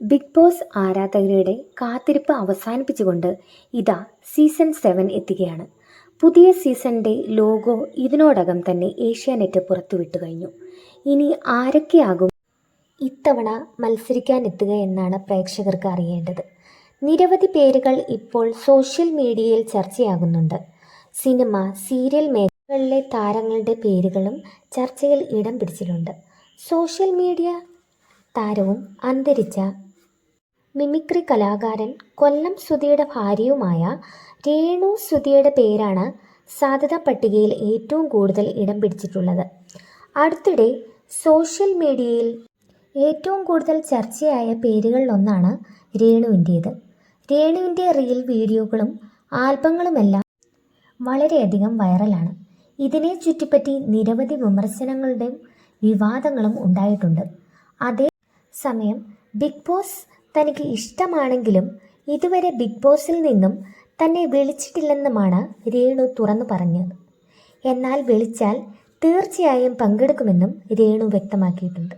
Big boss ആരാധകരുടെ കാത്തിരിപ്പ് അവസാനിപ്പിച്ചുകൊണ്ട് ഇതാ സീസൺ 7 എത്തുകയാണ്. പുതിയ സീസണിൻ്റെ ലോഗോ ഇതിനോടകം തന്നെ ഏഷ്യാനെറ്റ് പുറത്തുവിട്ടു കഴിഞ്ഞു. ഇനി ആരൊക്കെയാകും ഇത്തവണ മത്സരിക്കാനെത്തുക എന്നാണ് പ്രേക്ഷകർക്ക് അറിയേണ്ടത്. നിരവധി പേരുകൾ ഇപ്പോൾ സോഷ്യൽ മീഡിയയിൽ ചർച്ചയാകുന്നുണ്ട്. സിനിമ, സീരിയൽ മേഖലകളിലെ താരങ്ങളുടെ പേരുകളും ചർച്ചയിൽ ഇടം പിടിച്ചിട്ടുണ്ട്. സോഷ്യൽ മീഡിയ താരവും അന്തരിച്ച മിമിക്രി കലാകാരൻ കൊല്ലം സുധിയുടെ ഭാര്യയുമായ രേണു സുധിയുടെ പേരാണ് സാധ്യതാ പട്ടികയിൽ ഏറ്റവും കൂടുതൽ ഇടം പിടിച്ചിട്ടുള്ളത്. അടുത്തിടെ സോഷ്യൽ മീഡിയയിൽ ഏറ്റവും കൂടുതൽ ചർച്ചയായ പേരുകളിലൊന്നാണ് രേണുവിൻ്റേത്. രേണുവിൻ്റെ റീൽ വീഡിയോകളും ആൽബങ്ങളുമെല്ലാം വളരെയധികം വൈറലാണ്. ഇതിനെ ചുറ്റിപ്പറ്റി നിരവധി വിമർശനങ്ങളുടെയും വിവാദങ്ങളും ഉണ്ടായിട്ടുണ്ട്. അതേസമയം ബിഗ് ബോസ് തനിക്ക് ഇഷ്ടമാണെങ്കിലും ഇതുവരെ ബിഗ് ബോസിൽ നിന്നും തന്നെ വിളിച്ചിട്ടില്ലെന്നുമാണ് രേണു തുറന്നു പറഞ്ഞത്. എന്നാൽ വിളിച്ചാൽ തീർച്ചയായും പങ്കെടുക്കുമെന്നും രേണു വ്യക്തമാക്കിയിട്ടുണ്ട്.